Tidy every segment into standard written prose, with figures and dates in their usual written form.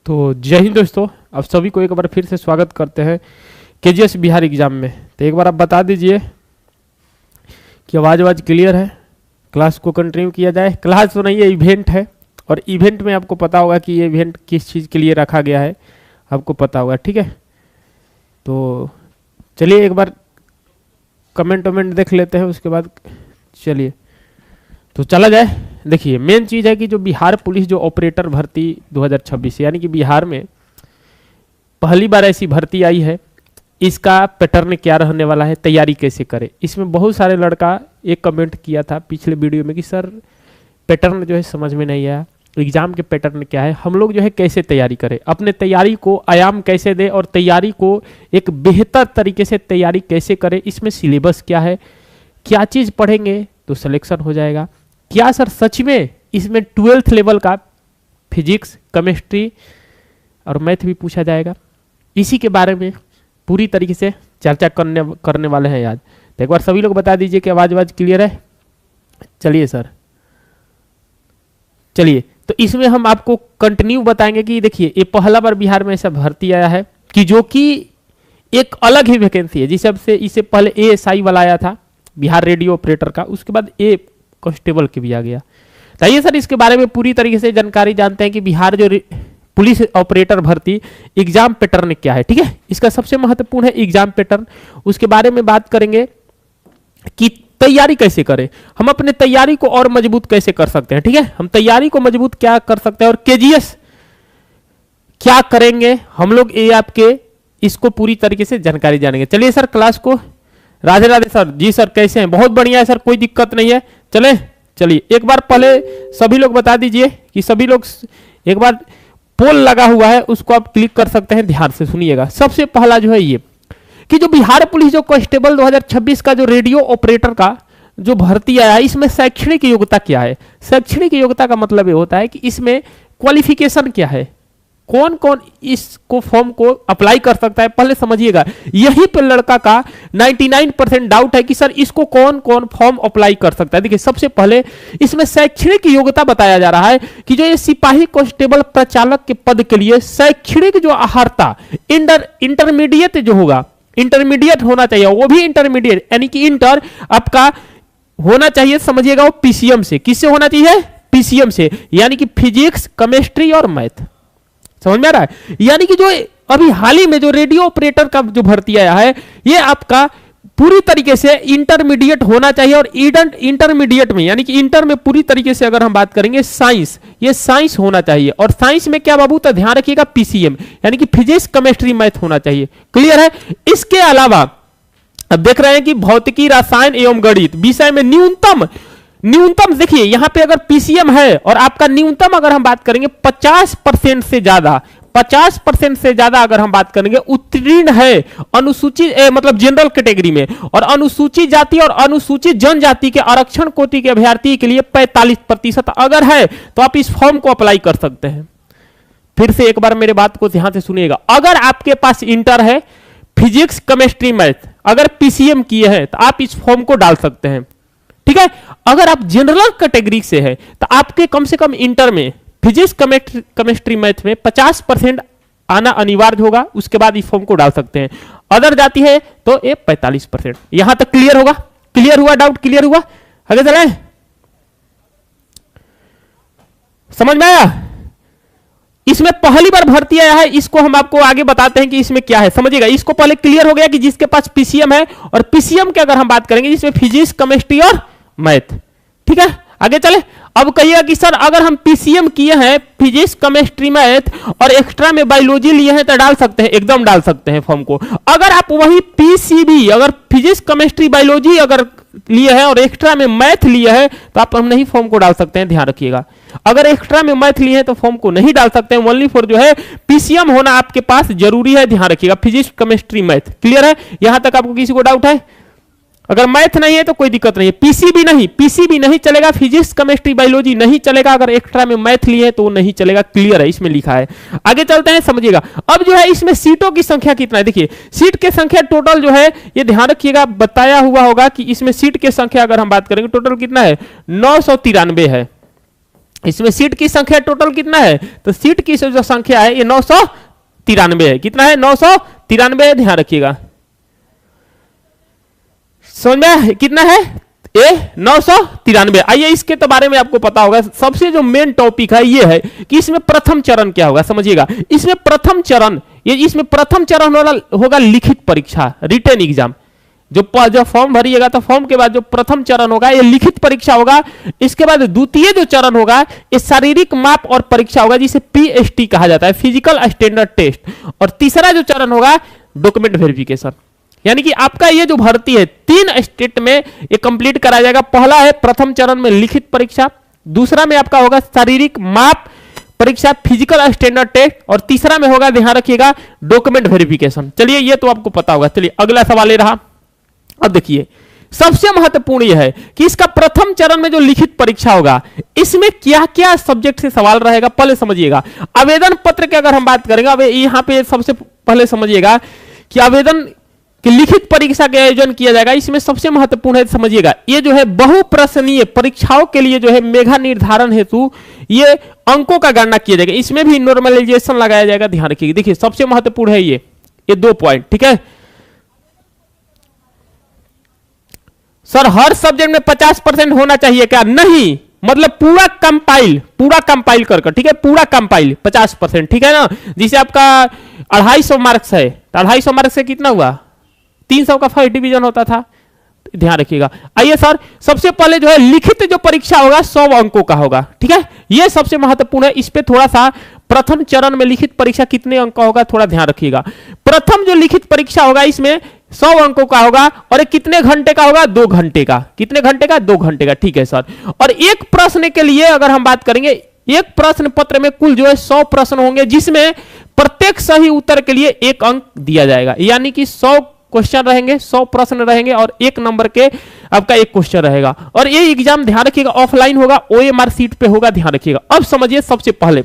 तो जय हिंद दोस्तों, आप सभी को एक बार फिर से स्वागत करते हैं केजीएस बिहार एग्जाम में। तो एक बार आप बता दीजिए कि आवाज़ क्लियर है। क्लास को कंटिन्यू किया जाए। क्लास तो नहीं है, इवेंट है, और इवेंट में आपको पता होगा कि ये इवेंट किस चीज़ के लिए रखा गया है, आपको पता होगा। ठीक है, तो चलिए एक बार कमेंट देख लेते हैं, उसके बाद चलिए तो चला जाए। देखिए मेन चीज़ है कि जो बिहार पुलिस जो ऑपरेटर भर्ती 2026 यानी कि बिहार में पहली बार ऐसी भर्ती आई है, इसका पैटर्न क्या रहने वाला है, तैयारी कैसे करें। इसमें बहुत सारे लड़का एक कमेंट किया था पिछले वीडियो में कि सर पैटर्न जो है समझ में नहीं आया, एग्जाम के पैटर्न क्या है, हम लोग जो है कैसे तैयारी करें, अपने तैयारी को आयाम कैसे दें और तैयारी को एक बेहतर तरीके से तैयारी कैसे करें। इसमें सिलेबस क्या है, क्या चीज़ पढ़ेंगे तो सिलेक्शन हो जाएगा। क्या सर सच में इसमें 12th लेवल का फिजिक्स, केमिस्ट्री और मैथ भी पूछा जाएगा? इसी के बारे में पूरी तरीके से चर्चा करने वाले हैं आज। तो एक बार सभी लोग बता दीजिए कि आवाज़ क्लियर है। चलिए सर, चलिए तो इसमें हम आपको कंटिन्यू बताएंगे कि देखिए ये पहला बार बिहार में ऐसा भर्ती आया है कि जो कि एक अलग ही वैकेंसी है। जिससे इससे पहले ASI वाला आया था बिहार रेडियो ऑपरेटर का, उसके बाद कांस्टेबल के भी आ गया। तो आइए सर इसके बारे में पूरी तरीके से जानकारी जानते हैं कि बिहार जो पुलिस ऑपरेटर भर्ती एग्जाम पैटर्न क्या है। ठीक है, इसका सबसे महत्वपूर्ण है एग्जाम पैटर्न। उसके बारे में बात करेंगे कि तैयारी कैसे करें, हम अपने तैयारी को और मजबूत कैसे कर सकते हैं। ठीक है, हम तैयारी को मजबूत क्या कर सकते हैं और केजीएस क्या करेंगे हम लोग, ये आपके इसको पूरी तरीके से जानकारी जानेंगे। चलिए सर क्लास को राधे राधे सर। जी सर कैसे हैं? बहुत बढ़िया है सर, कोई दिक्कत नहीं है। चलिए एक बार पहले सभी लोग बता दीजिए कि सभी लोग एक बार पोल लगा हुआ है उसको आप क्लिक कर सकते हैं। ध्यान से सुनिएगा। सबसे पहला जो है ये कि जो बिहार पुलिस जो कांस्टेबल 2026 का जो रेडियो ऑपरेटर का जो भर्ती आया है, इसमें शैक्षणिक योग्यता क्या है। शैक्षणिक योग्यता का मतलब ये होता है कि इसमें क्वालिफिकेशन क्या है, कौन कौन इसको फॉर्म को अप्लाई कर सकता है, पहले समझिएगा। यही पे लड़का का 99% डाउट है कि सर इसको कौन कौन फॉर्म अप्लाई कर सकता है। देखिए सबसे पहले इसमें शैक्षणिक योग्यता बताया जा रहा है कि जो ये सिपाही कांस्टेबल प्रचालक के पद के लिए शैक्षणिक जो अर्हता इंटरमीडिएट जो होगा, इंटरमीडिएट होना चाहिए, वो भी इंटरमीडिएट यानी कि इंटर आपका होना चाहिए। समझिएगा वो PCM से, किससे होना चाहिए? PCM से, यानी कि फिजिक्स, केमिस्ट्री और मैथ। समझ में आ रहा है? यानी कि जो अभी हाल ही में जो रेडियो ऑपरेटर का जो भर्ती आया है, ये आपका पूरी तरीके से इंटरमीडिएट होना चाहिए। और इंटरमीडिएट में यानी कि इंटर में पूरी तरीके से अगर हम बात करेंगे साइंस, ये साइंस होना चाहिए। और साइंस में क्या बाबू, तो ध्यान रखिएगा PCM यानी कि फिजिक्स, केमिस्ट्री, मैथ होना चाहिए। क्लियर है? इसके अलावा अब देख रहे हैं कि भौतिकी, रसायन एवं गणित विषय में न्यूनतम देखिए यहां पे अगर PCM है और आपका न्यूनतम अगर हम बात करेंगे 50% से ज्यादा, 50% से ज्यादा अगर हम बात करेंगे उत्तीर्ण है अनुसूचित मतलब जनरल कैटेगरी में, और अनुसूचित जाति और अनुसूचित जनजाति के आरक्षण कोटि के अभ्यर्थी के लिए 45% अगर है तो आप इस फॉर्म को अप्लाई कर सकते हैं। फिर से एक बार मेरे बात को ध्यान से सुनिएगा। अगर आपके पास इंटर है, फिजिक्स, केमिस्ट्री, मैथ, अगर PCM किए हैं तो आप इस फॉर्म को डाल सकते हैं। ठीक है, अगर आप जनरल कैटेगरी से है तो आपके कम से कम इंटर में फिजिक्स, केमिस्ट्री, मैथ में 50% आना अनिवार्य होगा, उसके बाद इस फॉर्म को डाल सकते हैं। अदर जाती है तो ये 45%। यहां तक क्लियर होगा? क्लियर हुआ? डाउट क्लियर हुआ? आगे चले, समझ में आया? इसमें पहली बार भर्ती आया है, इसको हम आपको आगे बताते हैं कि इसमें क्या है। समझिएगा, इसको पहले क्लियर हो गया कि जिसके पास PCM है, और PCM के अगर हम बात करेंगे जिसमें फिजिक्स, केमिस्ट्री और मैथ। ठीक है, आगे चले। अब कहिएगा कि सर अगर हम PCM किए हैं, फिजिक्स, केमिस्ट्री, मैथ और एक्स्ट्रा में बायोलॉजी लिए हैं तो डाल सकते हैं? एकदम डाल सकते हैं फॉर्म को। अगर आप वही PCB अगर फिजिक्स, केमिस्ट्री, बायोलॉजी अगर लिए हैं और एक्स्ट्रा में मैथ लिए हैं तो आप हम नहीं फॉर्म को डाल सकते हैं। ध्यान रखिएगा, अगर एक्स्ट्रा में मैथ लिए हैं तो फॉर्म को नहीं डाल सकते हैं। ओनली फॉर जो है PCM होना आपके पास जरूरी है। ध्यान रखिएगा, फिजिक्स, केमिस्ट्री, मैथ। क्लियर है? यहां तक आपको किसी को डाउट है? अगर मैथ नहीं है तो कोई दिक्कत नहीं है। PCB नहीं चलेगा, फिजिक्स, केमिस्ट्री, बायोलॉजी नहीं चलेगा। अगर एक्स्ट्रा में मैथ लिए हैं तो वो नहीं चलेगा। क्लियर है? इसमें लिखा है। आगे चलते हैं, समझिएगा। अब जो है इसमें सीटों की संख्या कितना है, देखिए सीट की संख्या टोटल जो है ये ध्यान रखिएगा, बताया हुआ होगा कि इसमें सीट की संख्या अगर हम बात करेंगे टोटल कितना है, 993 है। इसमें सीट की संख्या टोटल कितना है, तो सीट की जो संख्या है ये 993 है। कितना है, 993 है, ध्यान रखिएगा। समझ में कितना है, ये 993। आइए इसके तो बारे में आपको पता होगा। सबसे जो मेन टॉपिक है ये है कि इसमें प्रथम चरण क्या होगा, समझिएगा। इसमें प्रथम चरण, ये इसमें प्रथम चरण होगा लिखित परीक्षा, रिटन एग्जाम। जो फॉर्म भरिएगा तो फॉर्म के बाद जो प्रथम चरण होगा ये लिखित परीक्षा होगा। इसके बाद द्वितीय जो चरण होगा ये शारीरिक माप और परीक्षा होगा, जिसे पीएसटी कहा जाता है, फिजिकल स्टैंडर्ड टेस्ट। और तीसरा जो चरण होगा डॉक्यूमेंट वेरिफिकेशन। यानी कि आपका ये जो भर्ती है 3 स्टेट में ये कंप्लीट कराया जाएगा। पहला है प्रथम चरण में लिखित परीक्षा, दूसरा में आपका होगा शारीरिक माप परीक्षा, फिजिकल स्टैंडर्ड टेस्ट, और तीसरा में होगा, ध्यान रखिएगा, डॉक्यूमेंट वेरिफिकेशन। चलिए ये तो आपको पता होगा। चलिए अगला सवाल ये रहा। अब देखिए सबसे महत्वपूर्ण यह है कि इसका प्रथम चरण में जो लिखित परीक्षा होगा इसमें क्या क्या सब्जेक्ट से सवाल रहेगा, पहले समझिएगा। आवेदन पत्र की अगर हम बात करेंगे, अब यहां पे सबसे पहले समझिएगा कि आवेदन कि लिखित परीक्षा का आयोजन किया जाएगा। इसमें सबसे महत्वपूर्ण है, समझिएगा, ये जो है बहुप्रश्नीय परीक्षाओं के लिए जो है मेधा निर्धारण हेतु ये अंकों का गणना किया जाएगा। इसमें भी नॉर्मलाइजेशन लगाया जाएगा, ध्यान रखिएगा। देखिए सबसे महत्वपूर्ण है ये 2 पॉइंट, ठीक है। सर हर सब्जेक्ट में 50% होना चाहिए क्या, नहीं, मतलब पूरा कंपाइल कर, ठीक है, पूरा कंपाइल 50%, ठीक है ना। जिसे आपका 250 मार्क्स है, 250 मार्क्स से कितना हुआ, 300 का फर्स्ट डिवीजन होता था, ध्यान रखिएगा। आइए सर सबसे पहले जो है लिखित जो परीक्षा होगा 100 अंकों का होगा, ठीक है, यह सबसे महत्वपूर्ण है। इस पे थोड़ा सा प्रथम चरण में लिखित परीक्षा कितने अंक का होगा थोड़ा ध्यान रखिएगा। प्रथम जो लिखित परीक्षा होगा इसमें 100 अंकों का होगा, और कितने घंटे का होगा, 2 घंटे का। कितने घंटे का, 2 घंटे का, ठीक है सर। और एक प्रश्न के लिए अगर हम बात करेंगे, एक प्रश्न पत्र में कुल जो है 100 प्रश्न होंगे, जिसमें प्रत्येक सही उत्तर के लिए 1 अंक दिया जाएगा। यानी कि 100 क्वेश्चन रहेंगे, 100 प्रश्न रहेंगे, और 1 नंबर के आपका 1 क्वेश्चन रहेगा। और ये एग्जाम ध्यान रखिएगा ऑफलाइन होगा, ओएमआर सीट पे होगा, ध्यान रखिएगा। अब समझिए सबसे पहले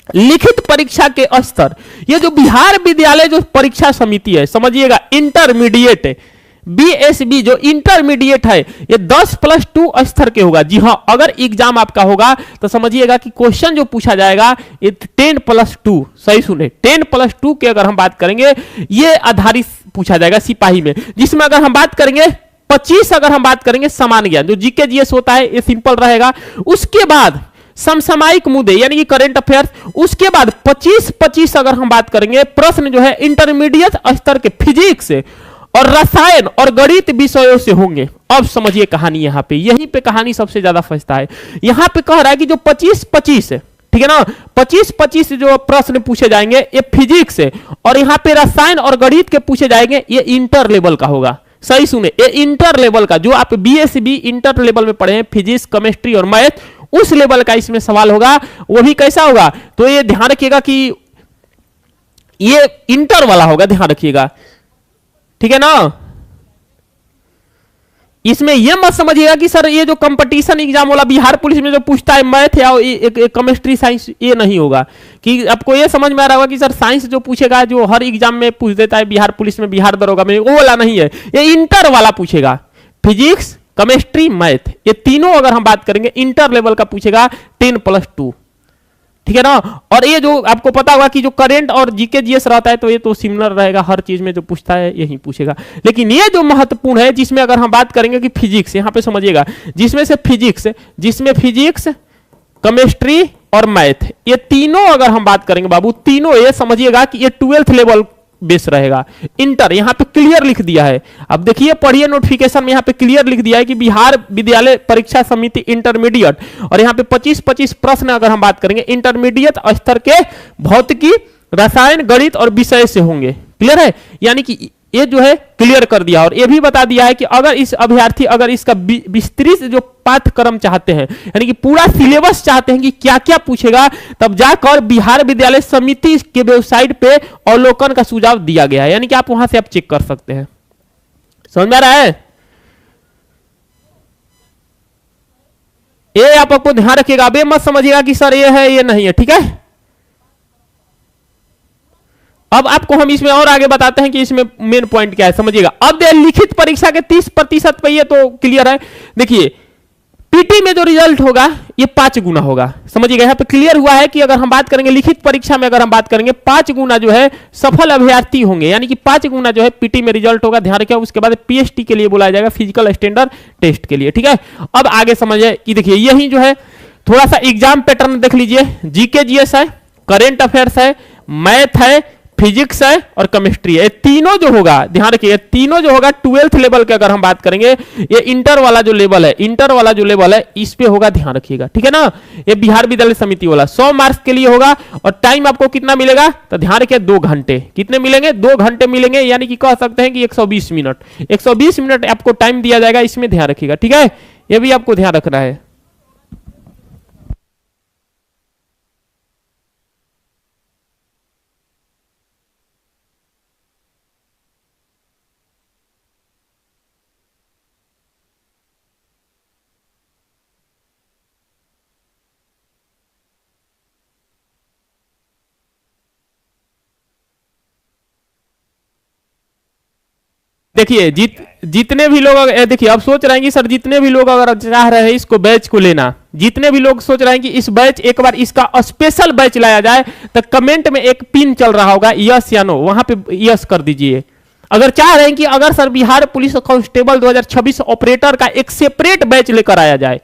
लिखित परीक्षा के स्तर, ये जो बिहार विद्यालय जो परीक्षा समिति है, समझिएगा इंटरमीडिएट बीएसबी जो इंटरमीडिएट है ये 10+2 स्तर के होगा। जी हां, अगर एग्जाम आपका होगा तो समझिएगा कि क्वेश्चन जो पूछा जाएगा ये 10+2, सही सुने, 10+2 के अगर हम बात करेंगे ये आधारित पूछा जाएगा सिपाही में, जिसमें अगर हम बात करेंगे 25 अगर हम बात करेंगे सामान्य ज्ञान जो जीके जीएस होता है ये सिंपल रहेगा। उसके बाद समसामयिक मुद्दे यानी कि करंट अफेयर्स, उसके बाद 25 अगर हम बात करेंगे प्रश्न जो है इंटरमीडिएट स्तर के फिजिक्स और रसायन और गणित विषयों से होंगे। अब समझिए कहानी, यहां पे यहीं पे कहानी सबसे ज्यादा फंसता है। यहां पे कह रहा है कि जो 25 है, ठीक है ना, 25 जो प्रश्न पूछे जाएंगे ये फिजिक्स है, और यहां पे रसायन और गणित के पूछे जाएंगे ये इंटर लेवल का होगा। सही सुने, ये इंटर लेवल का जो आप बीएसबी इंटर लेवल में पढ़े हैं, फिजिक्स केमिस्ट्री और मैथ, उस लेवल का इसमें सवाल होगा। वो भी कैसा होगा, तो ये ध्यान रखिएगा कि ये इंटर वाला होगा, ध्यान रखिएगा, ठीक है ना। इसमें यह मत समझिएगा कि सर ये जो कंपटीशन एग्जाम वाला बिहार पुलिस में जो पूछता है मैथ या केमिस्ट्री साइंस, ये नहीं होगा। कि आपको ये समझ में आ रहा होगा कि सर साइंस जो पूछेगा जो हर एग्जाम में पूछ देता है बिहार पुलिस में, बिहार दरोगा में, वो वाला नहीं है, ये इंटर वाला पूछेगा। फिजिक्स केमिस्ट्री मैथ ये तीनों अगर हम बात करेंगे इंटर लेवल का पूछेगा 10+2, ठीक है ना। और ये जो आपको पता होगा कि जो करंट और जीके जीएस रहता है तो ये तो सिमिलर रहेगा, हर चीज में जो पूछता है यही पूछेगा। लेकिन ये जो महत्वपूर्ण है जिसमें अगर हम बात करेंगे कि फिजिक्स, यहां पे समझिएगा, जिसमें फिजिक्स केमिस्ट्री और मैथ ये तीनों अगर हम बात करेंगे बाबू, तीनों ये समझिएगा कि ये 12th लेवल बेस रहेगा। इंटर यहां पे क्लियर लिख दिया है, अब देखिए पढ़िए नोटिफिकेशन में, यहां पे क्लियर लिख दिया है कि बिहार विद्यालय परीक्षा समिति इंटरमीडिएट, और यहां पे 25 प्रश्न अगर हम बात करेंगे इंटरमीडिएट स्तर के भौतिकी, रसायन, गणित और विषय से होंगे। क्लियर है, यानी कि ये जो है क्लियर कर दिया। और ये भी बता दिया है कि अगर इस अभ्यर्थी अगर इसका विस्तृत जो पाठ्यक्रम चाहते हैं, यानी कि पूरा सिलेबस चाहते हैं कि क्या क्या पूछेगा, तब जाकर बिहार विद्यालय समिति के वेबसाइट पे अवलोकन का सुझाव दिया गया है, यानी कि आप वहां से आप चेक कर सकते हैं। समझ में आ रहा है, ये आपको ध्यान रखिएगा। अब ये मत समझिएगा कि सर ये है ये नहीं है, ठीक है। अब आपको हम इसमें और आगे बताते हैं कि इसमें मेन पॉइंट क्या है, समझिएगा। अब लिखित परीक्षा के 30% पे ये तो क्लियर है। देखिए पीटी में जो रिजल्ट होगा ये 5 गुना होगा। समझिएगा, यहाँ पे क्लियर हुआ है कि अगर हम बात करेंगे लिखित परीक्षा में, अगर हम बात करेंगे 5 गुना जो है सफल अभ्यर्थी होंगे, यानी कि 5 गुना जो है पीटी में रिजल्ट होगा। ध्यान रखिए, उसके बाद पीएसटी के लिए बुलाया जाएगा, फिजिकल स्टैंडर्ड टेस्ट के लिए। ठीक है, अब आगे समझिए कि देखिए यही जो है थोड़ा सा एग्जाम पैटर्न देख लीजिए। जीके जीएस है, करेंट अफेयर्स है, मैथ है, फिजिक्स है और केमिस्ट्री है। ये तीनों जो होगा, ध्यान रखिए, ये तीनों जो होगा 12th लेवल के अगर हम बात करेंगे, ये इंटर वाला जो लेवल है, इंटर वाला जो लेवल है इस पे होगा, ध्यान रखिएगा। ठीक है ना, ये बिहार विद्यालय समिति वाला 100 मार्क्स के लिए होगा। और टाइम आपको कितना मिलेगा, तो ध्यान रखिए 2 घंटे। कितने मिलेंगे, 2 घंटे मिलेंगे, यानी कि कह सकते हैं कि 120 मिनट, 120 मिनट आपको टाइम दिया जाएगा, इसमें ध्यान रखिएगा। ठीक है, ये भी आपको ध्यान रखना है। देखिए जितने भी लोग देखिए अब सोच रहे हैं कि सर जितने भी लोग अगर चाह रहे हैं इसको बैच को लेना, जितने भी लोग सोच रहे हैं कि इस बैच एक बार इसका स्पेशल बैच लाया जाए, तो कमेंट में एक पिन चल रहा होगा यस या नो, वहां पे यस कर दीजिए। अगर चाह रहे हैं कि अगर sir Bihar police constable 2026 operator का एक सेपरेट बैच लेकर आया जाए,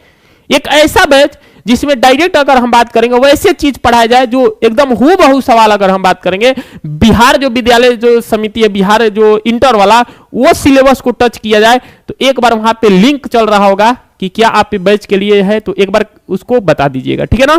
एक ऐसा बैच जिसमें डायरेक्ट अगर हम बात करेंगे वैसे चीज पढ़ाया जाए जो एकदम हूबहू सवाल, अगर हम बात करेंगे बिहार जो विद्यालय जो समिति है, बिहार जो इंटर वाला, वो सिलेबस को टच किया जाए, तो एक बार वहां पे लिंक चल रहा होगा कि क्या आप बैच के लिए है, तो एक बार उसको बता दीजिएगा। ठीक है ना,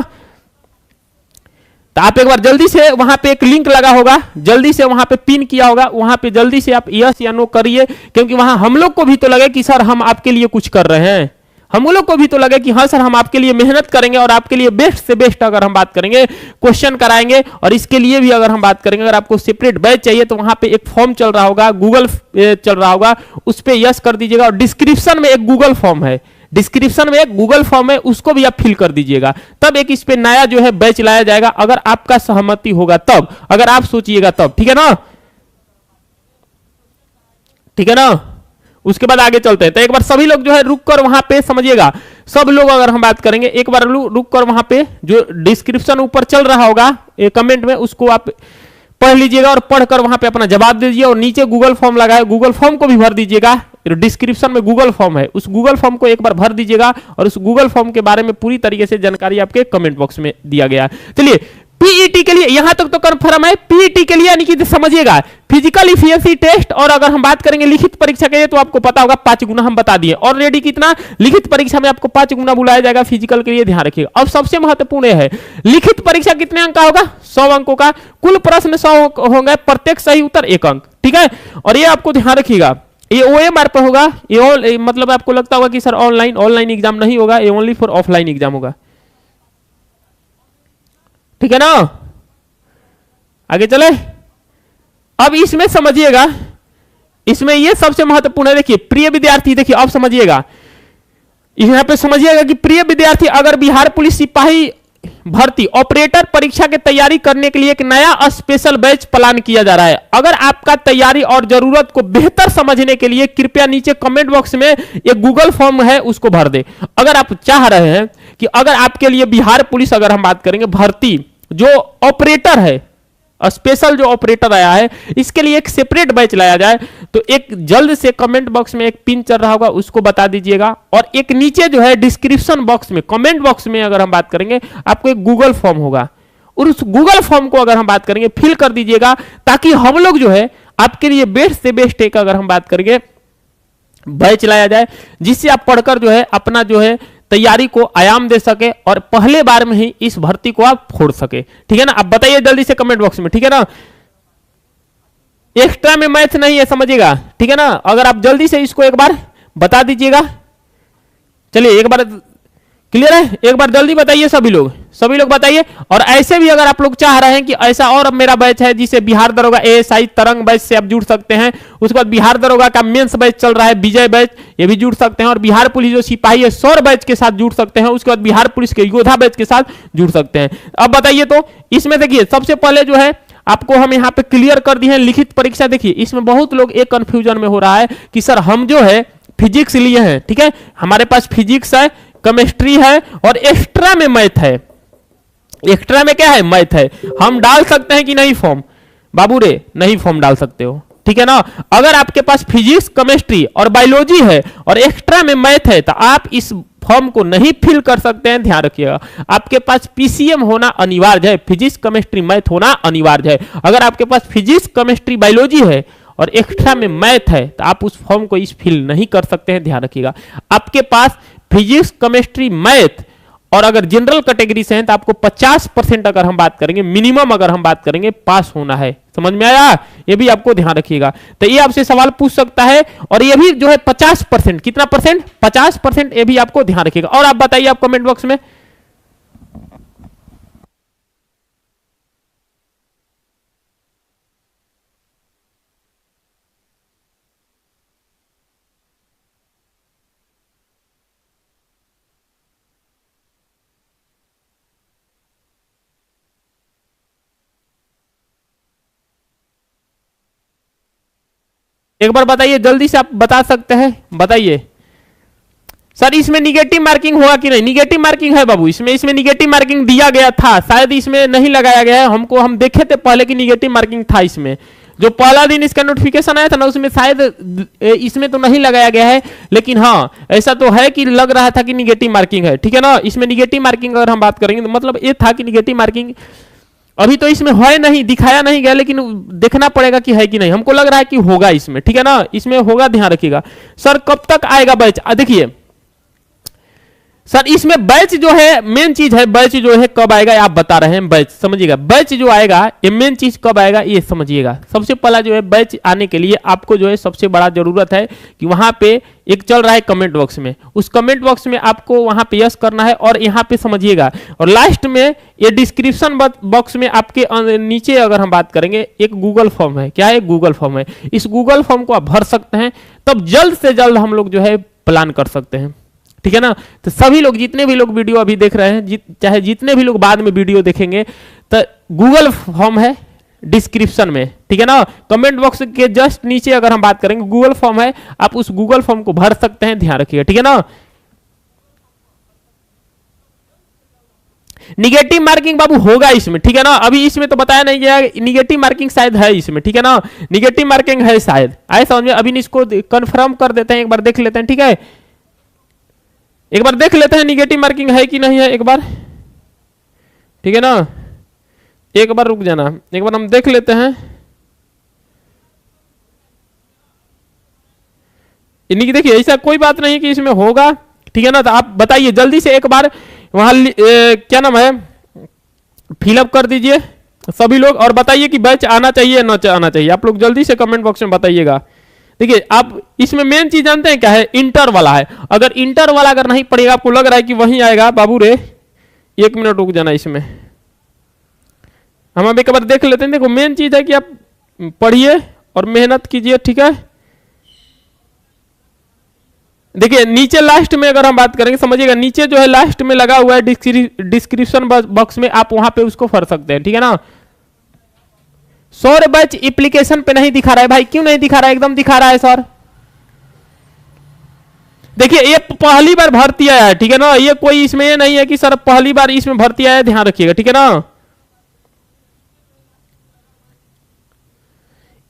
तो आप एक बार जल्दी से वहां पे एक लिंक लगा होगा, जल्दी से वहां पे पिन किया होगा, वहां पे जल्दी से आप यस या नो करिए, क्योंकि वहां हम लोग को भी तो लगे कि सर हम आपके लिए कुछ कर रहे हैं, हम लोग को भी तो लगे कि हाँ सर हम आपके लिए मेहनत करेंगे और आपके लिए बेस्ट से बेस्ट अगर हम बात करेंगे क्वेश्चन कराएंगे। और इसके लिए भी अगर हम बात करेंगे, अगर आपको सेपरेट बैच चाहिए तो वहां पे एक फॉर्म चल रहा होगा, गूगल चल रहा होगा, उस पर यस कर दीजिएगा। और डिस्क्रिप्शन में एक गूगल फॉर्म है, डिस्क्रिप्शन में एक गूगल फॉर्म है, उसको भी आप फिल कर दीजिएगा। तब एक इस पे नया जो है बैच लाया जाएगा, अगर आपका सहमति होगा तब, अगर आप सोचिएगा तब। ठीक है ना, ठीक है ना, उसके बाद आगे चलते हैं। तो एक बार सभी लोग जो है रुक कर वहां पे समझिएगा, सब लोग अगर हम बात करेंगे एक बार रुक कर वहां पे जो डिस्क्रिप्शन ऊपर चल रहा होगा कमेंट में, उसको आप पढ़ लीजिएगा और पढ़कर वहां पे अपना जवाब दीजिए। और नीचे गूगल फॉर्म लगा है, गूगल फॉर्म को भी भर दीजिएगा। डिस्क्रिप्शन में गूगल फॉर्म है, उस गूगल फॉर्म को एक बार भर दीजिएगा और उस गूगल फॉर्म के बारे में पूरी तरीके से जानकारी आपके कमेंट बॉक्स में दिया गया है। चलिए पीईटी के लिए यहां तक तो कंफर्म है। पीईटी के लिए यानी कि समझिएगा फिजिकल इफिशिएंसी टेस्ट, और अगर हम बात करेंगे लिखित परीक्षा के लिए तो आपको पता होगा 5 गुना हम बता दिए ऑलरेडी। कितना लिखित परीक्षा में आपको 5 गुना बुलाया जाएगा, फिजिकल के लिए ध्यान रखिएगा। अब सबसे महत्वपूर्ण है लिखित परीक्षा कितने अंक का होगा, 100 अंकों का, कुल प्रश्न 100 होंगे, प्रत्येक सही उत्तर 1 अंक। ठीक है, और ये आपको ध्यान रखिएगा, ये ओएमआर पे होगा। ये मतलब आपको लगता होगा कि सर ऑनलाइन एग्जाम नहीं होगा, ये ओनली फॉर ऑफलाइन एग्जाम होगा। ठीक है ना, आगे चले। अब इसमें समझिएगा, इसमें ये सबसे महत्वपूर्ण है। देखिए प्रिय विद्यार्थी, देखिए अब समझिएगा, यहां पे समझिएगा कि प्रिय विद्यार्थी अगर बिहार पुलिस सिपाही भर्ती ऑपरेटर परीक्षा की तैयारी करने के लिए एक नया स्पेशल बैच प्लान किया जा रहा है। अगर आपका तैयारी और जरूरत को बेहतर समझने के लिए कृपया नीचे कमेंट बॉक्स में एक गूगल फॉर्म है उसको भर दे। अगर आप चाह रहे हैं कि अगर आपके लिए बिहार पुलिस अगर हम बात करेंगे भर्ती जो ऑपरेटर है, स्पेशल जो ऑपरेटर आया है, इसके लिए एक सेपरेट बैच लाया जाए, तो एक जल्द से कमेंट बॉक्स में एक पिन चल रहा होगा उसको बता दीजिएगा। और एक नीचे जो है डिस्क्रिप्शन बॉक्स में, कमेंट बॉक्स में अगर हम बात करेंगे आपको एक गूगल फॉर्म होगा, और उस गूगल फॉर्म को अगर हम बात करेंगे फिल कर दीजिएगा, ताकि हम लोग जो है आपके लिए बेस्ट से बेस्ट एक अगर हम बात करेंगे बैच लाया जाए, जिससे आप पढ़कर जो है अपना जो है तैयारी को आयाम दे सके और पहले बार में ही इस भर्ती को आप फोड़ सके। ठीक है ना, आप बताइए जल्दी से कमेंट बॉक्स में। ठीक है ना, एक्स्ट्रा में मैथ नहीं है, समझिएगा। ठीक है ना, अगर आप जल्दी से इसको एक बार बता दीजिएगा। चलिए एक बार क्लियर है, एक बार जल्दी बताइए सभी लोग बताइए। और ऐसे भी अगर आप लोग चाह रहे हैं कि ऐसा और मेरा बैच है जिसे बिहार दरोगा एएसआई तरंग बैच से आप जुड़ सकते हैं, उसके बाद बिहार दरोगा का मेंस बैच चल रहा है विजय बैच, ये भी जुड़ सकते हैं। और बिहार पुलिस जो सिपाही है सौर बैच के साथ जुड़ सकते हैं, उसके बाद बिहार पुलिस के योद्धा बैच के साथ जुड़ सकते हैं। अब बताइए, तो इसमें देखिए सबसे पहले जो है आपको हम यहाँ पे क्लियर कर दिए हैं लिखित परीक्षा। देखिए इसमें बहुत लोग एक कंफ्यूजन में हो रहा है कि सर हम जो है फिजिक्स लिए हैं, ठीक है, हमारे पास फिजिक्स है, केमिस्ट्री है और एक्स्ट्रा में मैथ है। एक्स्ट्रा में क्या है? मैथ है। हम डाल सकते हैं कि नहीं फॉर्म? बाबू रे नहीं फॉर्म डाल सकते हो, ठीक है ना। अगर आपके पास फिजिक्स, केमिस्ट्री और बायोलॉजी है और एक्स्ट्रा में मैथ है तो आप इस फॉर्म को नहीं फिल कर सकते हैं, ध्यान रखिएगा। आपके पास पीसीएम होना अनिवार्य है, फिजिक्स केमिस्ट्री मैथ होना अनिवार्य है। अगर आपके पास फिजिक्स केमिस्ट्री बायोलॉजी है और एक्स्ट्रा में मैथ है तो आप उस फॉर्म को इस फिल नहीं कर सकते हैं, ध्यान रखिएगा। आपके पास फिजिक्स केमिस्ट्री मैथ और अगर जनरल कैटेगरी से हैं तो आपको 50% अगर हम बात करेंगे, मिनिमम अगर हम बात करेंगे, पास होना है। समझ में आया? ये भी आपको ध्यान रखिएगा। तो ये आपसे सवाल पूछ सकता है और ये भी जो है 50%, कितना परसेंट? 50%। ये भी आपको ध्यान रखिएगा। और आप बताइए आप कमेंट बॉक्स में। एक बार बताइए जल्दी से, आप बता सकते हैं, बताइए सर इसमें निगेटिव मार्किंग होगा कि नहीं? निगेटिव मार्किंग है बाबू, इसमें निगेटिव मार्किंग दिया गया था, शायद इसमें नहीं लगाया गया है। हमको हम देखे थे पहले कि निगेटिव मार्किंग था इसमें। जो पहला दिन इसका नोटिफिकेशन आया था ना उसमें शायद इसमें तो नहीं लगाया गया है, लेकिन हाँ ऐसा तो है कि लग रहा था कि निगेटिव मार्किंग है, ठीक है ना। इसमें निगेटिव मार्किंग अगर हम बात करेंगे तो मतलब ये था कि निगेटिव मार्किंग अभी तो इसमें है नहीं, दिखाया नहीं गया, लेकिन देखना पड़ेगा कि है कि नहीं। हमको लग रहा है कि होगा इसमें, ठीक है ना, इसमें होगा, ध्यान रखिएगा। सर कब तक आएगा बैच? देखिए सर इसमें बैच जो है मेन चीज है, बैच जो है कब आएगा आप बता रहे हैं। बैच समझिएगा, बैच जो आएगा ये मेन चीज कब आएगा ये समझिएगा। सबसे पहला जो है बैच आने के लिए आपको जो है सबसे बड़ा जरूरत है कि वहां पे एक चल रहा है कमेंट बॉक्स में, उस कमेंट बॉक्स में आपको वहां पे यस करना है और यहाँ पे समझिएगा। और लास्ट में ये डिस्क्रिप्शन बॉक्स में आपके नीचे अगर हम बात करेंगे एक गूगल फॉर्म है, क्या है? गूगल फॉर्म है। इस गूगल फॉर्म को आप भर सकते हैं, तब जल्द से जल्द हम लोग जो है प्लान कर सकते हैं, ठीक है ना। तो सभी लोग जितने भी लोग वीडियो अभी देख रहे हैं, चाहे जितने भी लोग बाद में वीडियो देखेंगे, तो गूगल फॉर्म है डिस्क्रिप्शन में, ठीक है ना। कमेंट बॉक्स के जस्ट नीचे अगर हम बात करेंगे गूगल फॉर्म है, आप उस गूगल फॉर्म को भर सकते हैं, ध्यान रखिएगा, ठीक है ना। निगेटिव मार्किंग बाबू होगा इसमें, ठीक है ना। अभी इसमें तो बताया नहीं गया, निगेटिव मार्किंग शायद है इसमें, ठीक है ना। निगेटिव मार्किंग है शायद, आए समझ में। अभी इसको कंफर्म कर देते हैं, एक बार देख लेते हैं, ठीक है। एक बार देख लेते हैं निगेटिव मार्किंग है कि नहीं है, एक बार, ठीक है ना। एक बार रुक जाना, एक बार हम देख लेते हैं। देखिए ऐसा कोई बात नहीं कि इसमें होगा, ठीक है ना। तो आप बताइए जल्दी से एक बार वहां क्या नाम है फिलअप कर दीजिए सभी लोग और बताइए कि बैच आना चाहिए न आना चाहिए। आप लोग जल्दी से कमेंट बॉक्स में बताइएगा। देखिए आप इसमें मेन चीज जानते हैं क्या है? इंटर वाला है। अगर इंटर वाला अगर नहीं पड़ेगा, आपको लग रहा है कि वहीं आएगा, बाबू रे 1 मिनट रुक जाना, इसमें हम अब एक बार देख लेते हैं। देखो मेन चीज है कि आप पढ़िए और मेहनत कीजिए, ठीक है। देखिए नीचे लास्ट में अगर हम बात करेंगे, समझिएगा नीचे जो है लास्ट में लगा हुआ है डिस्क्रिप्शन बॉक्स में, आप वहां पे उसको भर सकते हैं, ठीक है ना। सर बैच एप्लीकेशन पे नहीं दिखा रहा है भाई, क्यों नहीं दिखा रहा है? एकदम दिखा रहा है सर। देखिए ये पहली बार भर्ती आया है, ठीक है ना। ये कोई इसमें ये नहीं है कि सर पहली बार इसमें भर्ती आया है, ध्यान रखिएगा, ठीक है ना।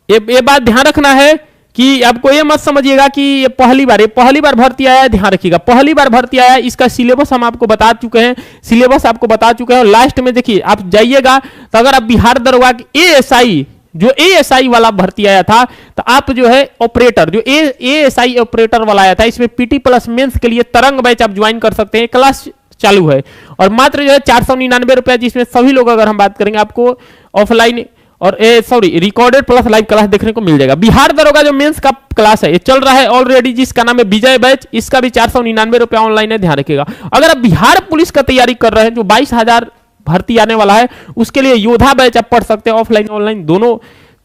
ये बात ध्यान रखना है कि आपको ये मत समझिएगा कि ये पहली बार भर्ती आया है, ध्यान रखिएगा। पहली बार भर्ती आया है, इसका सिलेबस हम आपको बता चुके हैं, सिलेबस आपको बता चुके हैं। और लास्ट में देखिए आप जाइएगा तो अगर आप बिहार दरोगा की एएसआई जो एएसआई वाला भर्ती आया था, तो आप जो है ऑपरेटर जो एएसआई ऑपरेटर वाला आया था, इसमें पीटी प्लस मेंस के लिए तरंग बैच आप ज्वाइन कर सकते हैं। क्लास चालू है और मात्र जो है 499 रुपया, जिसमें सभी लोग अगर हम बात करेंगे आपको ऑफलाइन और रिकॉर्डेड प्लस लाइव क्लास देखने को मिल जाएगा। बिहार दरोगा जो मेंस का क्लास है ये चल रहा है ऑलरेडी, जिसका नाम है विजय बैच, इसका भी 499 रुपया ऑनलाइन है, ध्यान रखिएगा। अगर आप बिहार पुलिस का तैयारी कर रहे हैं जो 22,000 भर्ती आने वाला है, उसके लिए योद्धा बैच आप पढ़ सकते हैं, ऑफलाइन ऑनलाइन दोनों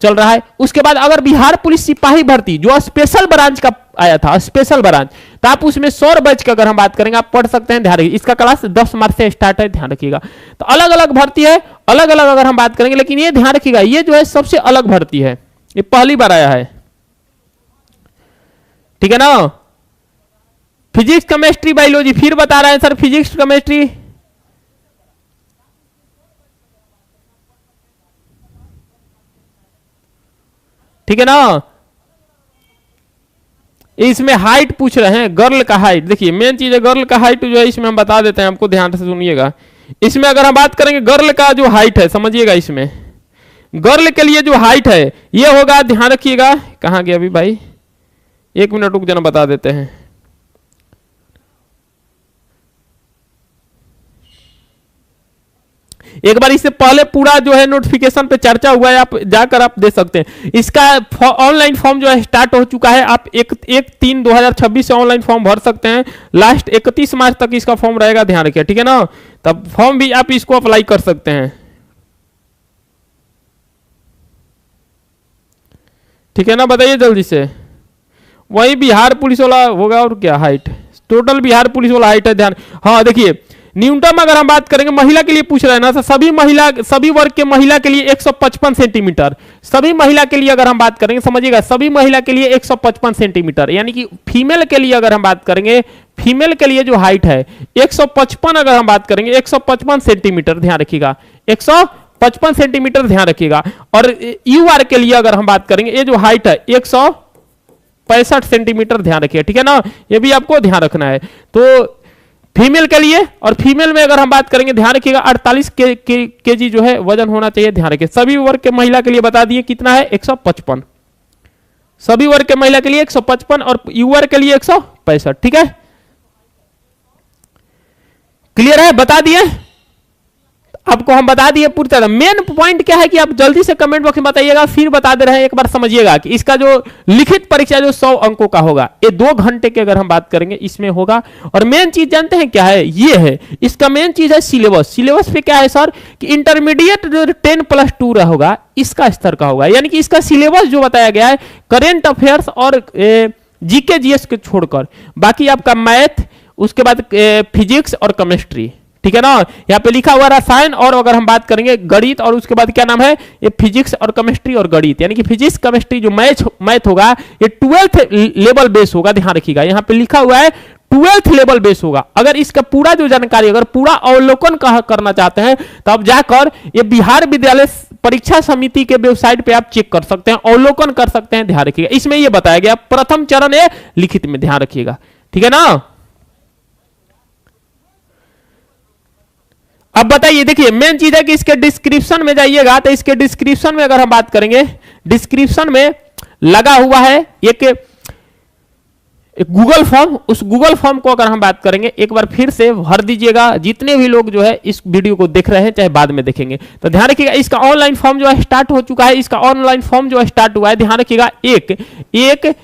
चल रहा है। उसके बाद अगर बिहार पुलिस सिपाही भर्ती जो स्पेशल ब्रांच का आया था, स्पेशल ब्रांच, तो आप उसमें 100 बैच की अगर हम बात करेंगे आप पढ़ सकते हैं, ध्यान रखिए। इसका क्लास 10 मार्च से स्टार्ट है, ध्यान रखिएगा। तो अलग अलग भर्ती है, अलग अलग अगर हम बात करेंगे, लेकिन ये ध्यान रखिएगा ये जो है सबसे अलग भर्ती है, ये पहली बार आया है, ठीक है ना। फिजिक्स केमिस्ट्री बायोलॉजी, फिर बता रहे हैं सर फिजिक्स केमिस्ट्री, ठीक है ना। इसमें हाइट पूछ रहे हैं, गर्ल का हाइट, देखिए मेन चीज है गर्ल का हाइट जो है इसमें हम बता देते हैं आपको, ध्यान से सुनिएगा। इसमें अगर हम बात करेंगे गर्ल का जो हाइट है, समझिएगा इसमें गर्ल के लिए जो हाइट है ये होगा, ध्यान रखिएगा, कहां गया अभी भाई, एक मिनट रुक जाना, बता देते हैं। एक बार इससे पहले पूरा जो है नोटिफिकेशन पे चर्चा हुआ है, आप जाकर आप दे सकते हैं। इसका ऑनलाइन फॉर्म जो है स्टार्ट हो चुका है, आप 1/3/2026 से ऑनलाइन फॉर्म भर सकते हैं। लास्ट 31 मार्च तक इसका फॉर्म रहेगा, ध्यान रखिए, ठीक है ना। तब फॉर्म भी आप इसको अप्लाई कर सकते हैं, ठीक है ना। बताइए जल्दी से, वही बिहार पुलिस वाला होगा और क्या हाइट, टोटल बिहार पुलिस वाला हाइट है, ध्यान। हाँ देखिए न्यूनतम अगर हम बात करेंगे महिला के लिए पूछ रहे हैं ना, तो सभी वर्ग के महिला के लिए 155 सेंटीमीटर, सभी महिला के लिए अगर हम बात करेंगे, समझिएगा सभी महिला के लिए 155 सेंटीमीटर, यानी कि फीमेल के लिए अगर हम बात करेंगे, फीमेल के लिए जो हाइट है 155, अगर हम बात करेंगे 155 सेंटीमीटर, ध्यान रखिएगा 155 सेंटीमीटर, ध्यान रखिएगा। और यूआर के लिए अगर हम बात करेंगे, ये जो हाइट है 165 सेंटीमीटर, ध्यान रखिए, ठीक है ना। ये भी आपको ध्यान रखना है। तो फीमेल के लिए, और फीमेल में अगर हम बात करेंगे, ध्यान रखिएगा 48 केजी जो है वजन होना चाहिए, ध्यान रखिए। सभी वर्ग के महिला के लिए बता दिए कितना है, 155, सभी वर्ग के महिला के लिए 155 और यूआर के लिए 165, ठीक है। क्लियर है, बता दिए आपको, हम बता दिए पूरी तरह। मेन पॉइंट क्या है कि आप जल्दी से कमेंट बॉक्स में बताइएगा, फिर बता दे रहे हैं, एक बार समझिएगा कि इसका जो लिखित परीक्षा जो 100 अंकों का होगा, ये 2 घंटे के अगर हम बात करेंगे इसमें होगा। और मेन चीज जानते हैं क्या है, ये है इसका मेन चीज है सिलेबस। सिलेबस पे क्या है सर कि इंटरमीडिएट जो 10+2 होगा इसका स्तर का होगा, यानी कि इसका सिलेबस जो बताया गया है करेंट अफेयर्स और जीके जीएस को छोड़कर, बाकी आपका मैथ, उसके बाद फिजिक्स और केमिस्ट्री, ठीक है ना। यहाँ पे लिखा हुआ रसायन, और अगर हम बात करेंगे गणित, और उसके बाद क्या नाम है, ये फिजिक्स और केमिस्ट्री और गणित, यानी कि फिजिक्स केमिस्ट्री जो मैथ होगा ये 12th लेवल बेस होगा, ध्यान रखिएगा। यहाँ पे लिखा हुआ है 12th लेवल बेस होगा। अगर इसका पूरा जो जानकारी, अगर पूरा अवलोकन करना चाहते हैं तो आप जाकर ये बिहार विद्यालय परीक्षा समिति के वेबसाइट पे आप चेक कर सकते हैं, अवलोकन कर सकते हैं, ध्यान रखिएगा। इसमें यह बताया गया प्रथम चरण है लिखित में, ध्यान रखिएगा, ठीक है ना। अब बताइए, देखिए मेन चीज है कि इसके डिस्क्रिप्शन में जाइएगा, तो इसके डिस्क्रिप्शन में अगर हम बात करेंगे, डिस्क्रिप्शन में लगा हुआ है एक गूगल फॉर्म। उस गूगल फॉर्म को अगर हम बात करेंगे, एक बार फिर से भर दीजिएगा, जितने भी लोग जो है इस वीडियो को देख रहे हैं, चाहे बाद में देखेंगे, तो ध्यान रखिएगा इसका ऑनलाइन फॉर्म जो है स्टार्ट हो चुका है। इसका ऑनलाइन फॉर्म जो है स्टार्ट हुआ है, ध्यान रखिएगा 1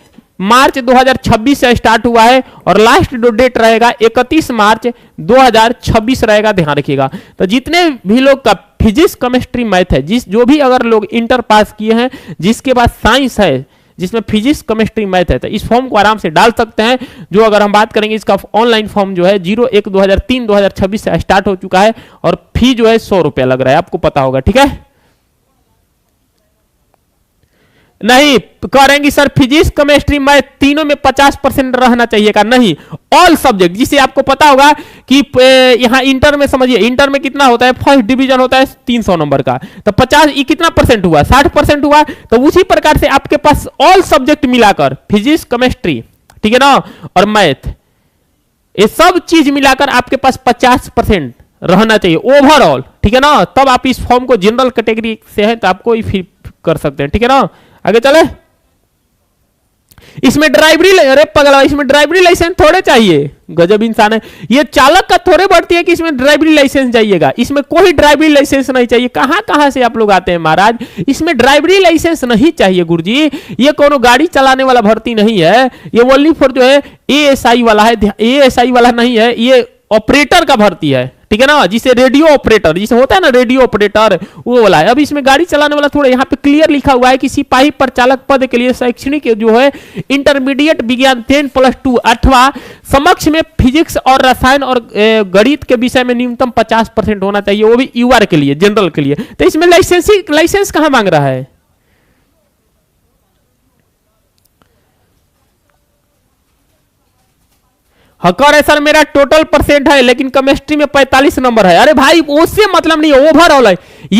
मार्च 2026 से स्टार्ट हुआ है, और लास्ट जो डेट रहेगा 31 मार्च 2026 रहेगा, ध्यान रखिएगा। तो जितने भी लोग का फिजिक्स केमिस्ट्री मैथ है, जो भी अगर लोग इंटर पास किए हैं, जिसके पास साइंस है जिसमें फिजिक्स केमिस्ट्री मैथ है, तो इस फॉर्म को आराम से डाल सकते हैं। जो अगर हम बात करेंगे, इसका ऑनलाइन फॉर्म जो है 01/2003/2026 से स्टार्ट हो चुका है, और फी जो है 100 रुपया लग रहा है, आपको पता होगा, ठीक है। नहीं करेंगे सर फिजिक्स केमिस्ट्री मैथ तीनों में 50% रहना चाहिए का, नहीं ऑल सब्जेक्ट, जिसे आपको पता होगा कि यहां इंटर में, समझिए इंटर में कितना होता है, फर्स्ट डिवीजन होता है 300 नंबर का, तो 50 ये कितना परसेंट हुआ, 60% हुआ। तो उसी प्रकार से आपके पास ऑल सब्जेक्ट मिलाकर फिजिक्स केमिस्ट्री, ठीक है ना, और मैथ, ये सब चीज मिलाकर आपके पास 50% रहना चाहिए ओवरऑल, ठीक है ना। तब आप इस फॉर्म को जनरल कैटेगरी से है तो आपको ही कर सकते हैं, ठीक है ना। आगे चले, इसमें ड्राइवरी, अरे पगला, इसमें ड्राइवरी लाइसेंस थोड़े चाहिए, गजब इंसान है ये, चालक का थोड़े बढ़ती है कि इसमें ड्राइवरी लाइसेंस जाइएगा, इसमें कोई ड्राइवरी लाइसेंस नहीं चाहिए। कहां से आप लोग आते हैं महाराज, इसमें ड्राइवरी लाइसेंस नहीं चाहिए गुरुजी, ये कोनो गाड़ी चलाने वाला भर्ती नहीं है, ये ओनली फॉर जो है एएसआई वाला है, एएसआई वाला नहीं है, ये ऑपरेटर का भर्ती है, ठीक है ना, जिसे रेडियो ऑपरेटर जिसे होता है ना, रेडियो ऑपरेटर वो वाला है। अब इसमें गाड़ी चलाने वाला थोड़ा, यहाँ पे क्लियर लिखा हुआ है कि सिपाही प्रचालक पद के लिए शैक्षणिक जो है इंटरमीडिएट विज्ञान 10+2 अथवा समक्ष में फिजिक्स और रसायन और गणित के विषय में न्यूनतम 50% होना चाहिए, वो भी यूआर के लिए, जनरल के लिए। तो इसमें लाइसेंस कहां मांग रहा है, हाँ कह रहे सर मेरा टोटल परसेंट है लेकिन केमिस्ट्री में 45 नंबर है। अरे भाई उससे मतलब नहीं, ओवरऑल है,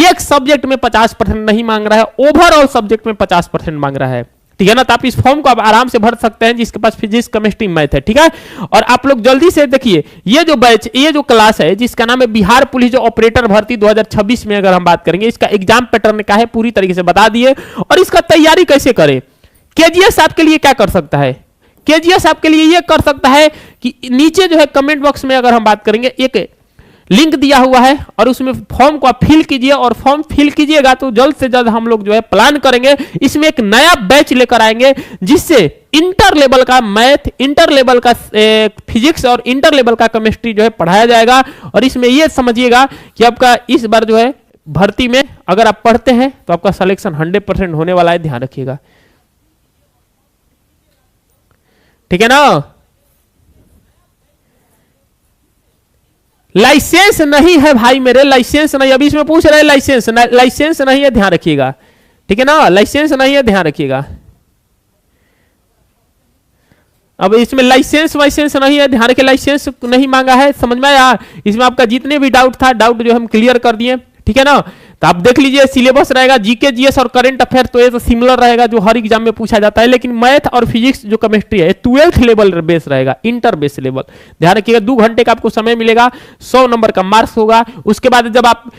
एक सब्जेक्ट में 50% नहीं मांग रहा है, ओवरऑल सब्जेक्ट में 50% मांग रहा है, ठीक है ना। तो आप इस फॉर्म को आप आराम से भर सकते हैं जिसके पास फिजिक्स केमिस्ट्री मैथ है, ठीक है। और आप लोग जल्दी से देखिए ये जो बैच, ये जो क्लास है जिसका नाम है बिहार पुलिस जो ऑपरेटर भर्ती 2026 में अगर हम बात करेंगे, इसका एग्जाम पैटर्न क्या है पूरी तरीके से बता दिए और इसका तैयारी कैसे करें। केजीएस आपके लिए क्या कर सकता है, केजीएस आपके लिए ये कर सकता है कि नीचे जो है कमेंट बॉक्स में अगर हम बात करेंगे एक लिंक दिया हुआ है और उसमें फॉर्म को आप फिल कीजिए और फॉर्म फिल कीजिएगा तो जल्द से जल्द हम लोग जो है प्लान करेंगे, इसमें एक नया बैच लेकर आएंगे जिससे इंटर लेवल का मैथ, इंटर लेवल का फिजिक्स और इंटर लेवल का केमिस्ट्री जो है पढ़ाया जाएगा। और इसमें यह समझिएगा कि आपका इस बार जो है भर्ती में अगर आप पढ़ते हैं तो आपका सिलेक्शन 100% होने वाला है, ध्यान रखिएगा, ठीक है ना। लाइसेंस नहीं है भाई मेरे, लाइसेंस नहीं, अभी इसमें पूछ रहे हैं लाइसेंस, लाइसेंस नहीं है, ध्यान रखिएगा, ठीक है ना, लाइसेंस नहीं है, ध्यान रखिएगा। अब इसमें लाइसेंस वाइसेंस नहीं है, ध्यान रखिए, लाइसेंस नहीं मांगा है, समझ में आया। इसमें आपका जितने भी डाउट था, डाउट जो हम क्लियर कर दिए, ठीक है ना। तो आप देख लीजिए सिलेबस रहेगा जीके जीएस और करंट अफेयर, तो ये तो सिमिलर रहेगा जो हर एग्जाम में पूछा जाता है, लेकिन मैथ और फिजिक्स जो केमिस्ट्री है 12th लेवल बेस रहेगा, इंटर बेस लेवल, ध्यान रखिएगा। 2 घंटे का आपको समय मिलेगा, 100 नंबर का मार्क्स होगा। उसके बाद जब आप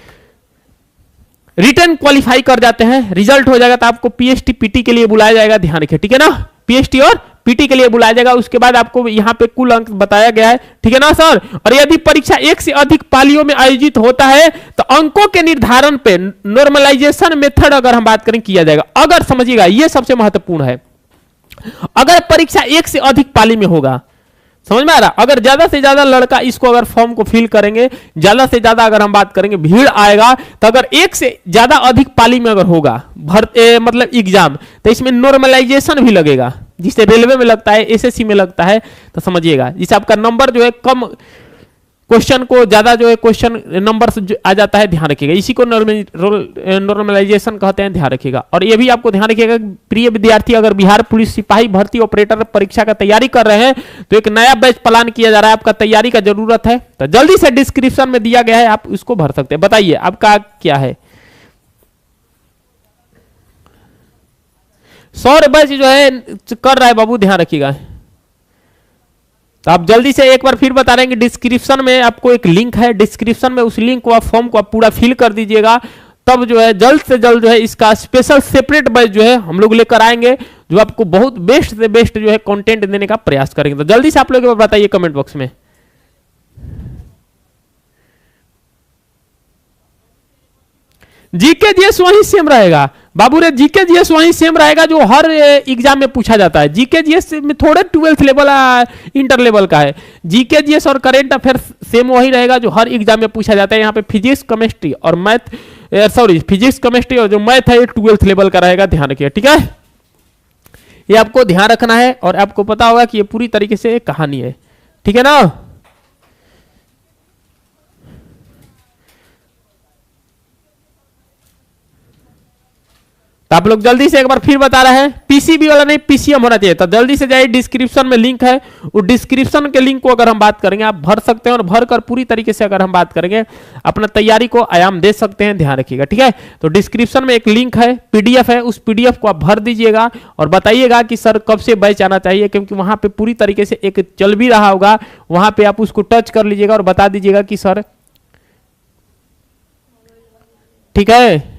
रिटर्न क्वालिफाई कर जाते हैं, रिजल्ट हो जाएगा तो आपको पीएसटी पीटी के लिए बुलाया जाएगा, ध्यान रखिए, ठीक है ना, पीएसटी और पीटी के लिए बुलाया जाएगा। उसके बाद आपको यहाँ पे कुल अंक बताया गया है, ठीक है ना सर। और यदि परीक्षा 1 से अधिक पालियों में आयोजित होता है तो अंकों के निर्धारण पे नॉर्मलाइजेशन मेथड अगर हम बात करें किया जाएगा। अगर समझिएगा ये सबसे महत्वपूर्ण है, अगर परीक्षा 1 से अधिक पाली में होगा, समझ में आ रहा, अगर ज्यादा से ज्यादा लड़का इसको अगर फॉर्म को फिल करेंगे, ज्यादा से ज्यादा अगर हम बात करेंगे भीड़ आएगा, तो अगर 1 से ज्यादा अधिक पाली में अगर होगा मतलब एग्जाम, तो इसमें नॉर्मलाइजेशन भी लगेगा, जिसे रेलवे में लगता है, एसएससी में लगता है, तो समझिएगा जिससे आपका नंबर जो है कम, क्वेश्चन को ज्यादा जो है क्वेश्चन नंबर आ जाता है, ध्यान रखिएगा, इसी को नॉर्मलाइजेशन कहते हैं, ध्यान रखिएगा। और ये भी आपको ध्यान रखिएगा प्रिय विद्यार्थी, अगर बिहार पुलिस सिपाही भर्ती ऑपरेटर परीक्षा का तैयारी कर रहे हैं तो एक नया बैच प्लान किया जा रहा है, आपका तैयारी का जरूरत है तो जल्दी से डिस्क्रिप्शन में दिया गया है, आप उसको भर सकते हैं। बताइए आपका क्या है। 100 बैच जो है कर रहा है बाबू, ध्यान रखिएगा। तो आप जल्दी से एक बार फिर बता रहे हैं कि डिस्क्रिप्शन में आपको एक लिंक है, डिस्क्रिप्शन में उस लिंक को आप फॉर्म को आप पूरा फिल कर दीजिएगा, तब जो है जल्द से जल्द जो है इसका स्पेशल सेपरेट बैच जो है हम लोग लेकर आएंगे, जो आपको बहुत बेस्ट से बेस्ट जो है कंटेंट देने का प्रयास करेंगे। तो जल्दी से आप लोग बताइए कमेंट बॉक्स में। जीके जीएस वही सेम रहेगा बाबू रे, जीके जीएस वही सेम रहेगा जो हर एग्जाम में पूछा जाता है। जीके जीएस में थोड़े 12th लेवल इंटर लेवल का है, जीके जीएस और करंट अफेयर सेम वही रहेगा जो हर एग्जाम में पूछा जाता है। यहाँ पे फिजिक्स केमिस्ट्री और मैथ, सॉरी फिजिक्स केमिस्ट्री और जो मैथ है ये 12th लेवल का रहेगा, ध्यान रखिए, ठीक है। ये आपको ध्यान रखना है और आपको पता होगा कि ये पूरी तरीके से कहानी है, ठीक है ना। तो आप लोग जल्दी से एक बार फिर बता रहे हैं, पीसीबी वाला नहीं पीसीएम होना चाहिए, तो जल्दी से जाइए, डिस्क्रिप्शन में लिंक है, उस डिस्क्रिप्शन के लिंक को अगर हम बात करेंगे आप भर सकते हैं और भर कर पूरी तरीके से अगर हम बात करेंगे अपना तैयारी को आयाम दे सकते हैं, ध्यान रखिएगा, ठीक है। तो डिस्क्रिप्शन में एक लिंक है, पीडीएफ है, उस पीडीएफ को आप भर दीजिएगा और बताइएगा कि सर कब से बैच आना चाहिए, क्योंकि वहां पर पूरी तरीके से एक चल भी रहा होगा, वहां पर आप उसको टच कर लीजिएगा और बता दीजिएगा कि सर, ठीक है।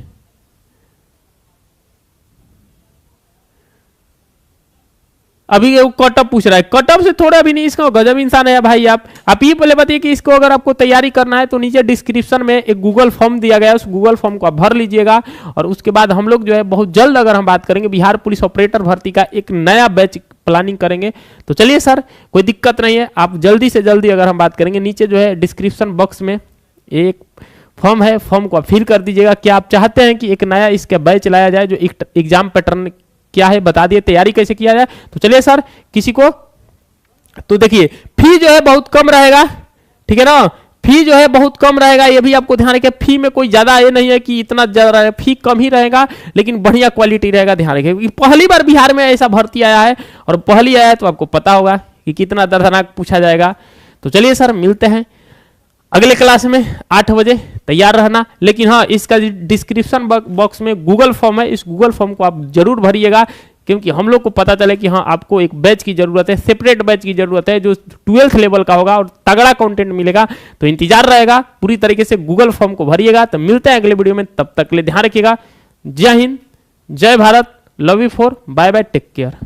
अभी वो कटअप पूछ रहा है, कटअप से थोड़ा भी नहीं, इसका गजब इंसान है भाई। आप ये पहले बताइए कि इसको अगर आपको तैयारी करना है तो नीचे डिस्क्रिप्शन में एक गूगल फॉर्म दिया गया है, उस गूगल फॉर्म को आप भर लीजिएगा और उसके बाद हम लोग जो है बहुत जल्द अगर हम बात करेंगे बिहार पुलिस ऑपरेटर भर्ती का एक नया बैच प्लानिंग करेंगे। तो चलिए सर कोई दिक्कत नहीं है, आप जल्दी से जल्दी अगर हम बात करेंगे नीचे जो है डिस्क्रिप्शन बॉक्स में एक फॉर्म है, फॉर्म को आप फिल कर दीजिएगा। क्या आप चाहते हैं कि एक नया इसका बैच लाया जाए जो एग्जाम पैटर्न क्या है बता दिए, तैयारी कैसे किया जाए। तो चलिए सर किसी को, तो देखिए फी जो है बहुत कम रहेगा, ठीक है ना, फी जो है बहुत कम रहेगा, ये भी आपको ध्यान रखिए। फी में कोई ज्यादा ये नहीं है कि इतना ज्यादा रहेगा, फी कम ही रहेगा लेकिन बढ़िया क्वालिटी रहेगा, ध्यान रखिए। पहली बार बिहार में ऐसा भर्ती आया है और पहली आया है तो आपको पता होगा कि कितना दर्दनाक पूछा जाएगा। तो चलिए सर, मिलते हैं अगले क्लास में 8 बजे, तैयार रहना। लेकिन हाँ, इसका डिस्क्रिप्शन बॉक्स में गूगल फॉर्म है, इस गूगल फॉर्म को आप जरूर भरिएगा, क्योंकि हम लोग को पता चले कि हाँ आपको एक बैच की जरूरत है, सेपरेट बैच की जरूरत है जो 12th लेवल का होगा और तगड़ा कंटेंट मिलेगा। तो इंतजार रहेगा, पूरी तरीके से गूगल फॉर्म को भरिएगा। तो मिलते हैं अगले वीडियो में, तब तक के लिए ध्यान रखिएगा। जय हिंद, जय Bharat, love you for, bye bye, take care.